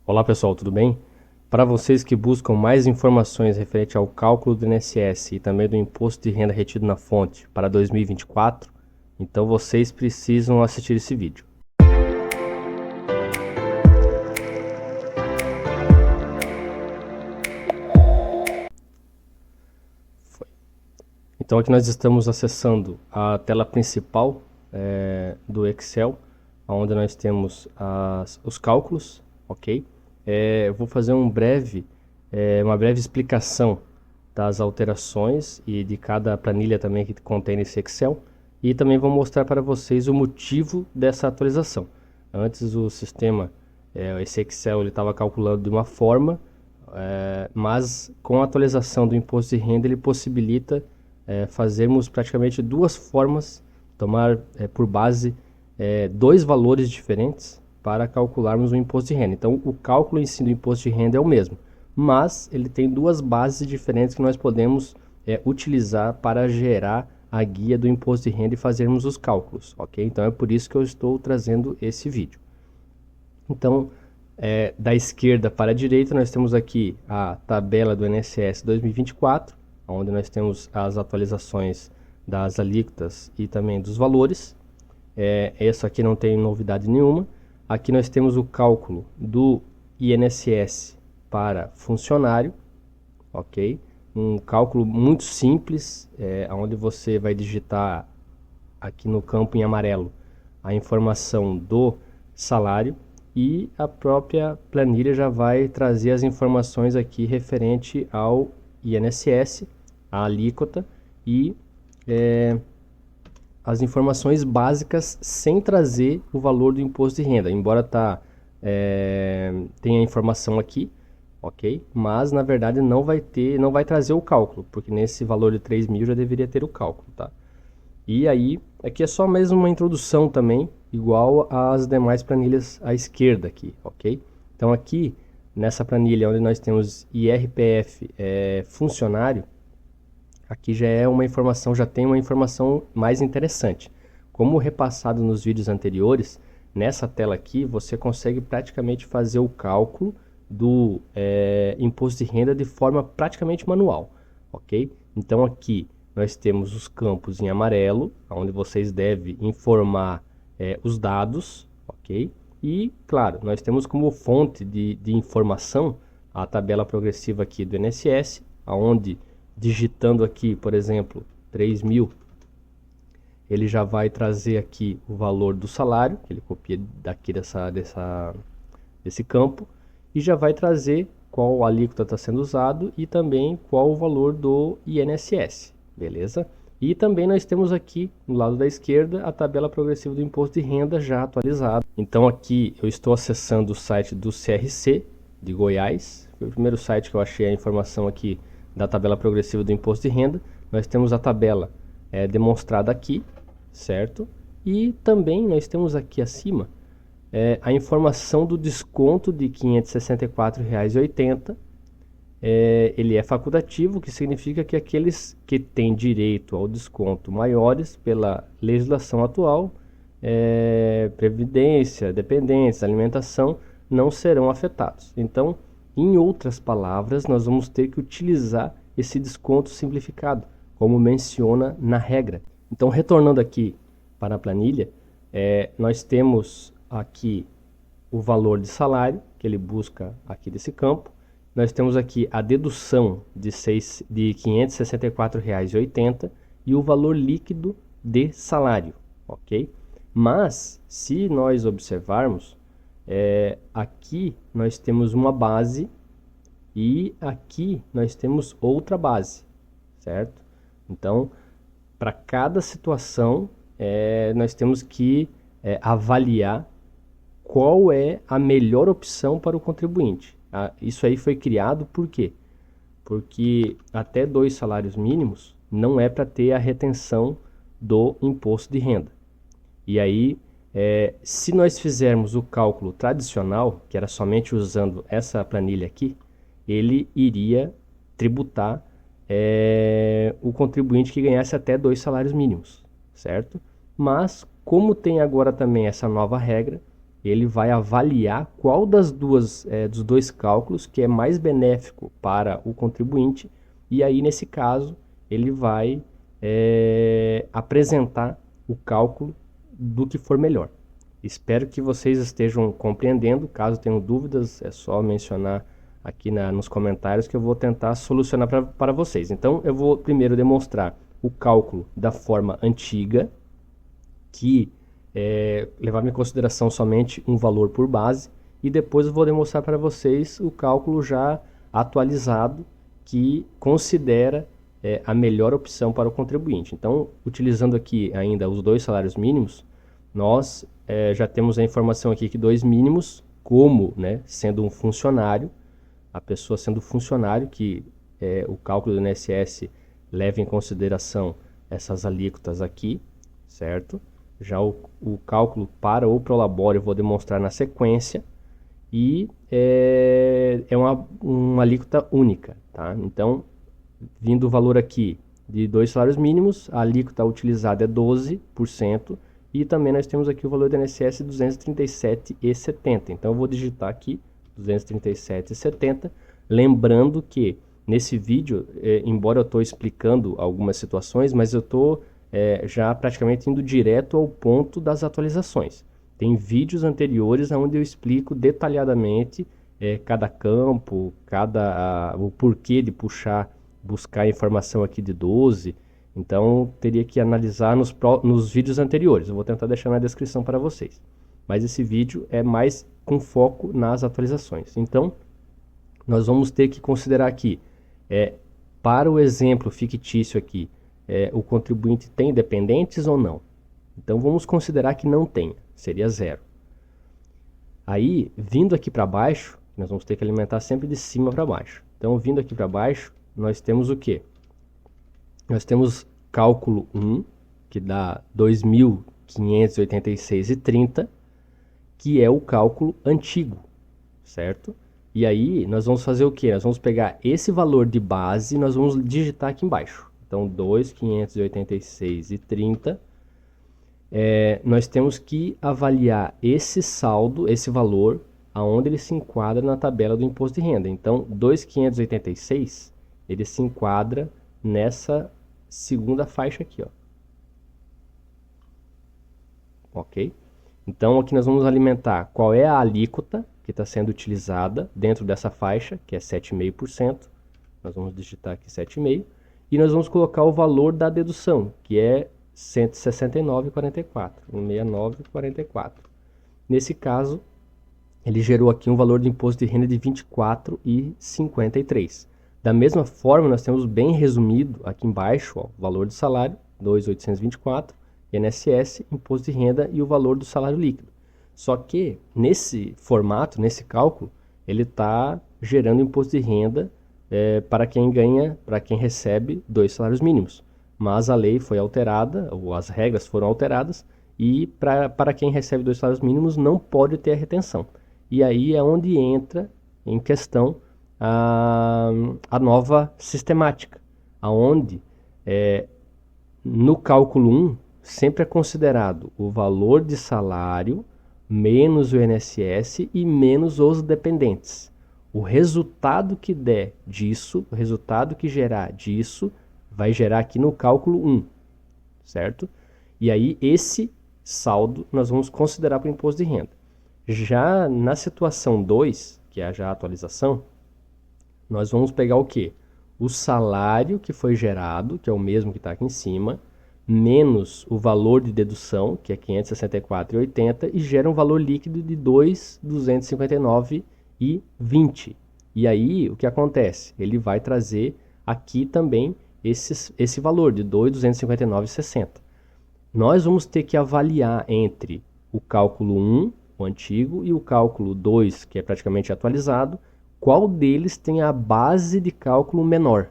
Olá pessoal, tudo bem? Para vocês que buscam mais informações referente ao cálculo do INSS e também do imposto de renda retido na fonte para 2024, então vocês precisam assistir esse vídeo. Então aqui nós estamos acessando a tela principal do Excel, onde nós temos os cálculos, ok? Eu vou fazer uma breve explicação das alterações e de cada planilha também que contém nesse Excel, e também vou mostrar para vocês o motivo dessa atualização. Antes o sistema, esse Excel, ele estava calculando de uma forma, mas com a atualização do imposto de renda ele possibilita fazermos praticamente duas formas, tomar por base dois valores diferentes para calcularmos o imposto de renda. Então o cálculo em si do imposto de renda é o mesmo, mas ele tem duas bases diferentes que nós podemos utilizar para gerar a guia do imposto de renda e fazermos os cálculos, ok? Então é por isso que eu estou trazendo esse vídeo. Então, da esquerda para a direita, nós temos aqui a tabela do INSS 2024, onde nós temos as atualizações das alíquotas e também dos valores. Essa aqui não tem novidade nenhuma. Aqui nós temos o cálculo do INSS para funcionário, ok? Um cálculo muito simples, onde você vai digitar aqui no campo em amarelo a informação do salário e a própria planilha já vai trazer as informações aqui referente ao INSS, a alíquota e as informações básicas sem trazer o valor do imposto de renda, embora tenha a informação aqui, ok? Mas na verdade não vai trazer o cálculo, porque nesse valor de 3.000 já deveria ter o cálculo, tá? E aí, aqui é só mesmo uma introdução também, igual às demais planilhas à esquerda aqui, ok? Então aqui, nessa planilha onde nós temos IRPF funcionário, aqui já tem uma informação mais interessante. Como repassado nos vídeos anteriores, nessa tela aqui você consegue praticamente fazer o cálculo do imposto de renda de forma praticamente manual, ok? Então aqui nós temos os campos em amarelo, onde vocês devem informar os dados, ok? E, claro, nós temos como fonte de informação a tabela progressiva aqui do INSS, onde digitando aqui, por exemplo, 3.000, ele já vai trazer aqui o valor do salário, que ele copia daqui desse campo, e já vai trazer qual alíquota está sendo usado e também qual o valor do INSS, beleza? E também nós temos aqui, no lado da esquerda, a tabela progressiva do imposto de renda já atualizada. Então aqui eu estou acessando o site do CRC de Goiás, foi o primeiro site que eu achei a informação aqui da tabela progressiva do imposto de renda. Nós temos a tabela demonstrada aqui, certo? E também nós temos aqui acima a informação do desconto de R$ 564,80. Ele é facultativo, que significa que aqueles que têm direito ao desconto maiores pela legislação atual, previdência, dependências, alimentação, não serão afetados. Então, em outras palavras, nós vamos ter que utilizar esse desconto simplificado, como menciona na regra. Então, retornando aqui para a planilha, nós temos aqui o valor de salário, que ele busca aqui desse campo. Nós temos aqui a dedução de R$ 564,80 e o valor líquido de salário, ok? Mas, se nós observarmos, aqui nós temos uma base e aqui nós temos outra base, certo? Então, para cada situação, nós temos que avaliar qual é a melhor opção para o contribuinte. Isso aí foi criado por quê? Porque até 2 salários mínimos não é para ter a retenção do imposto de renda. E aí, se nós fizermos o cálculo tradicional, que era somente usando essa planilha aqui, ele iria tributar o contribuinte que ganhasse até 2 salários mínimos, certo? Mas, como tem agora também essa nova regra, ele vai avaliar qual dos dois cálculos que é mais benéfico para o contribuinte, e aí, nesse caso, ele vai apresentar o cálculo do que for melhor. Espero que vocês estejam compreendendo. Caso tenham dúvidas, é só mencionar aqui nos comentários que eu vou tentar solucionar para vocês. Então, eu vou primeiro demonstrar o cálculo da forma antiga, que levava em consideração somente um valor por base, e depois eu vou demonstrar para vocês o cálculo já atualizado, que considera a melhor opção para o contribuinte. Então, utilizando aqui ainda os dois salários mínimos, nós já temos a informação aqui que dois mínimos, como sendo um funcionário, a pessoa sendo funcionário, que o cálculo do INSS leva em consideração essas alíquotas aqui, certo? Já o cálculo para o Prolabore eu vou demonstrar na sequência, e é uma alíquota única, tá? Então, vindo o valor aqui de dois salários mínimos, a alíquota utilizada é 12%, e também nós temos aqui o valor do INSS 237,70. Então, eu vou digitar aqui 237,70, lembrando que nesse vídeo, embora eu estou explicando algumas situações, mas eu estou já praticamente indo direto ao ponto das atualizações. Tem vídeos anteriores onde eu explico detalhadamente cada campo, o porquê de buscar a informação aqui de 12. Então, teria que analisar nos vídeos anteriores. Eu vou tentar deixar na descrição para vocês. Mas esse vídeo é mais com foco nas atualizações. Então, nós vamos ter que considerar aqui, para o exemplo fictício aqui, o contribuinte tem dependentes ou não? Então, vamos considerar que não tenha, seria 0. Aí, vindo aqui para baixo, nós vamos ter que alimentar sempre de cima para baixo. Então, vindo aqui para baixo, nós temos o quê? Nós temos cálculo 1, que dá 2.586,30, que é o cálculo antigo, certo? E aí, nós vamos fazer o quê? Nós vamos pegar esse valor de base e nós vamos digitar aqui embaixo. Então, 2.586,30. Nós temos que avaliar esse saldo, esse valor, aonde ele se enquadra na tabela do imposto de renda. Então, 2.586, ele se enquadra nessa segunda faixa aqui, ó. Ok? Então, aqui nós vamos alimentar qual é a alíquota que está sendo utilizada dentro dessa faixa, que é 7,5%. Nós vamos digitar aqui 7,5%. E nós vamos colocar o valor da dedução, que é 169,44. 169,44. Nesse caso, ele gerou aqui um valor de imposto de renda de 24,53. Da mesma forma, nós temos bem resumido aqui embaixo, ó, o valor do salário, 2.824, INSS, imposto de renda e o valor do salário líquido. Só que, nesse formato, nesse cálculo, ele está gerando imposto de renda para quem recebe 2 salários mínimos. Mas a lei foi alterada, ou as regras foram alteradas, e para quem recebe 2 salários mínimos não pode ter a retenção. E aí é onde entra em questão a nova sistemática, onde no cálculo 1 sempre é considerado o valor de salário menos o INSS e menos os dependentes. O resultado que der disso, o resultado que gerar disso, vai gerar aqui no cálculo 1, certo? E aí esse saldo nós vamos considerar para o imposto de renda. Já na situação 2, que é já a atualização, nós vamos pegar o quê? O salário que foi gerado, que é o mesmo que está aqui em cima, menos o valor de dedução, que é 564,80, e gera um valor líquido de 2.259,20. E aí, o que acontece? Ele vai trazer aqui também esse valor de 2.259,60. Nós vamos ter que avaliar entre o cálculo 1, o antigo, e o cálculo 2, que é praticamente atualizado, qual deles tem a base de cálculo menor.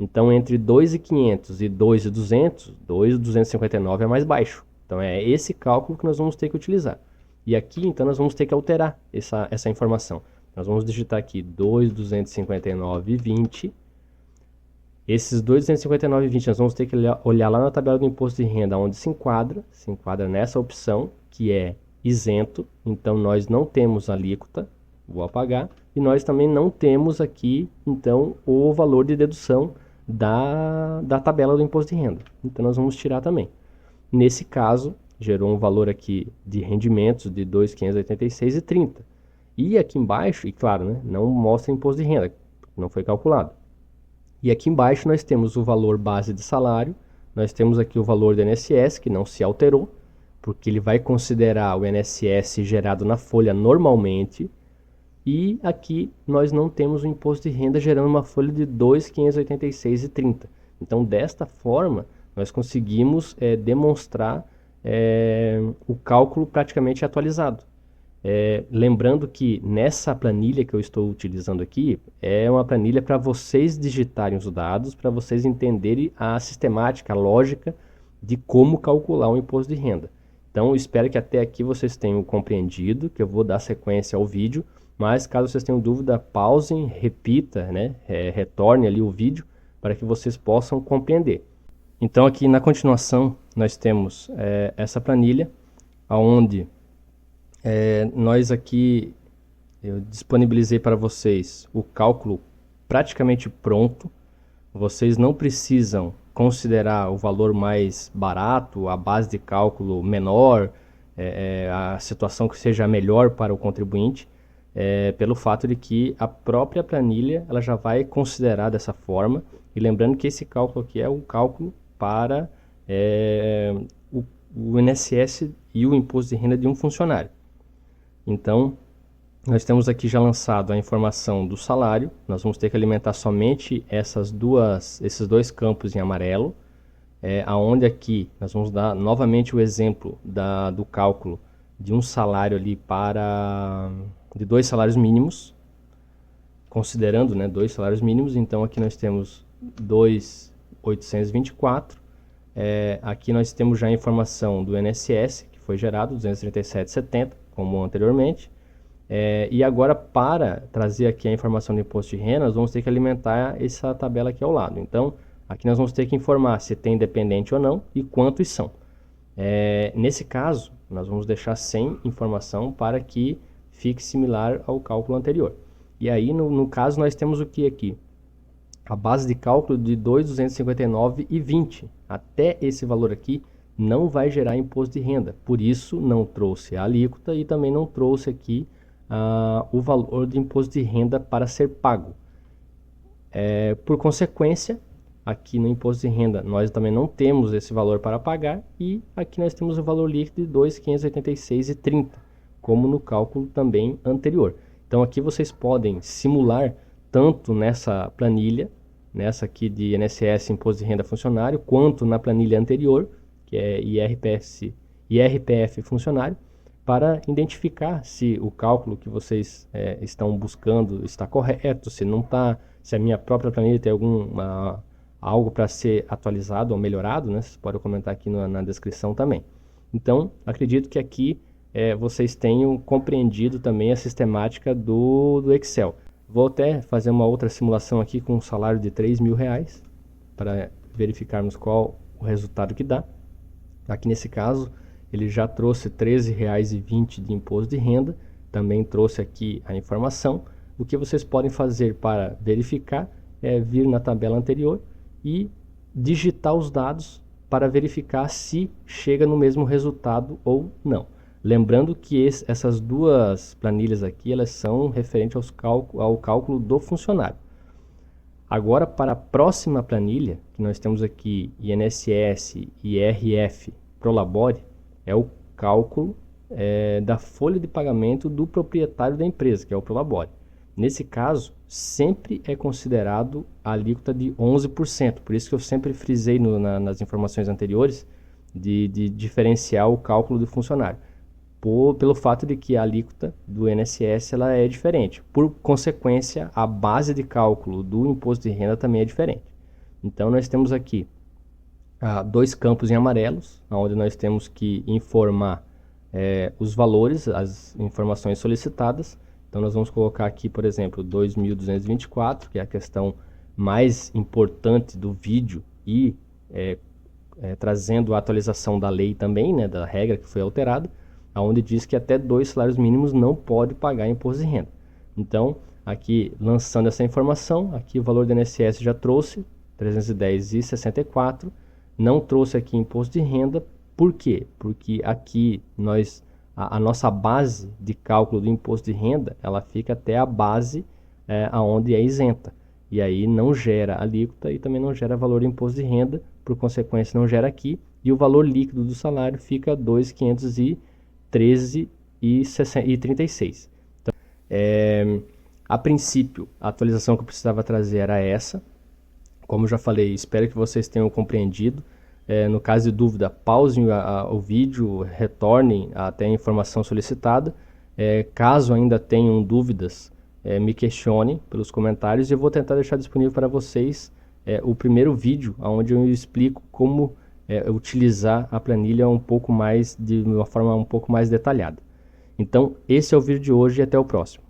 Então, entre 2.500 e 2.200, 2.259 é mais baixo. Então, é esse cálculo que nós vamos ter que utilizar. E aqui, então, nós vamos ter que alterar essa informação. Nós vamos digitar aqui 2.259,20. Esses 2.259,20 nós vamos ter que olhar lá na tabela do imposto de renda, onde se enquadra nessa opção, que é isento, então nós não temos alíquota, vou apagar, e nós também não temos aqui, então, o valor de dedução da tabela do imposto de renda. Então nós vamos tirar também. Nesse caso, gerou um valor aqui de rendimentos de R$ 2.586,30. E aqui embaixo, e claro, né, não mostra imposto de renda, não foi calculado. E aqui embaixo nós temos o valor base de salário, nós temos aqui o valor do INSS, que não se alterou, porque ele vai considerar o INSS gerado na folha normalmente, e aqui nós não temos o imposto de renda gerando uma folha de R$ 2.586,30. Então, desta forma, nós conseguimos demonstrar o cálculo praticamente atualizado. Lembrando que nessa planilha que eu estou utilizando aqui, é uma planilha para vocês digitarem os dados, para vocês entenderem a sistemática, a lógica de como calcular o imposto de renda. Então, eu espero que até aqui vocês tenham compreendido, que eu vou dar sequência ao vídeo, mas caso vocês tenham dúvida, pausem, repita, né? Retorne ali o vídeo para que vocês possam compreender. Então, aqui na continuação, nós temos essa planilha, onde nós aqui, eu disponibilizei para vocês o cálculo praticamente pronto. Vocês não precisam considerar o valor mais barato, a base de cálculo menor, a situação que seja melhor para o contribuinte, pelo fato de que a própria planilha ela já vai considerar dessa forma. E lembrando que esse cálculo aqui é um cálculo para o INSS e o imposto de renda de um funcionário. Então, nós temos aqui já lançado a informação do salário. Nós vamos ter que alimentar somente esses dois campos em amarelo, aonde aqui nós vamos dar novamente o exemplo do cálculo de um salário ali de 2 salários mínimos, considerando, né, 2 salários mínimos. Então aqui nós temos 2.824. Aqui nós temos já a informação do INSS, que foi gerado, 237,70, como anteriormente. E agora, para trazer aqui a informação do imposto de renda, nós vamos ter que alimentar essa tabela aqui ao lado. Então, aqui nós vamos ter que informar se tem dependente ou não e quantos são. Nesse caso, nós vamos deixar sem informação para que fique similar ao cálculo anterior. E aí, no caso, nós temos o que aqui? A base de cálculo de 2.259,20. Até esse valor aqui não vai gerar imposto de renda. Por isso, não trouxe a alíquota e também não trouxe aqui o valor de imposto de renda para ser pago. Por consequência, aqui no imposto de renda nós também não temos esse valor para pagar, e aqui nós temos o valor líquido de R$ 2.586,30, como no cálculo também anterior. Então aqui vocês podem simular tanto nessa planilha, nessa aqui de INSS Imposto de Renda Funcionário, quanto na planilha anterior, que é IRPF Funcionário, para identificar se o cálculo que vocês estão buscando está correto, se não está, se a minha própria planilha tem algo para ser atualizado ou melhorado, né? Vocês podem comentar aqui na descrição também. Então, acredito que aqui vocês tenham compreendido também a sistemática do Excel. Vou até fazer uma outra simulação aqui com um salário de R$3.000 para verificarmos qual o resultado que dá. Aqui nesse caso, ele já trouxe R$ 13,20 de imposto de renda, também trouxe aqui a informação. O que vocês podem fazer para verificar é vir na tabela anterior e digitar os dados para verificar se chega no mesmo resultado ou não. Lembrando que essas duas planilhas aqui, elas são referentes ao cálculo do funcionário. Agora, para a próxima planilha, que nós temos aqui INSS e IRF Prolabore, é o cálculo da folha de pagamento do proprietário da empresa, que é o Prolabore. Nesse caso, sempre é considerado a alíquota de 11%. Por isso que eu sempre frisei nas informações anteriores de diferenciar o cálculo do funcionário, pelo fato de que a alíquota do INSS ela é diferente. Por consequência, a base de cálculo do imposto de renda também é diferente. Então, nós temos aqui dois campos em amarelos, onde nós temos que informar os valores, as informações solicitadas. Então, nós vamos colocar aqui, por exemplo, 2.224, que é a questão mais importante do vídeo, e trazendo a atualização da lei também, né, da regra que foi alterada. onde diz que até 2 salários mínimos não pode pagar imposto de renda. Então, aqui lançando essa informação, aqui o valor do INSS já trouxe, 310,64, não trouxe aqui imposto de renda. Por quê? Porque aqui a nossa base de cálculo do imposto de renda, ela fica até a base aonde é isenta. E aí não gera alíquota e também não gera valor de imposto de renda, por consequência não gera aqui. E o valor líquido do salário fica 2.513,36. Então, a princípio, a atualização que eu precisava trazer era essa. Como eu já falei, espero que vocês tenham compreendido. No caso de dúvida, pausem o vídeo, retornem até a informação solicitada. Caso ainda tenham dúvidas, me questionem pelos comentários e eu vou tentar deixar disponível para vocês o primeiro vídeo, onde eu explico como utilizar a planilha de uma forma um pouco mais detalhada. Então, esse é o vídeo de hoje e até o próximo.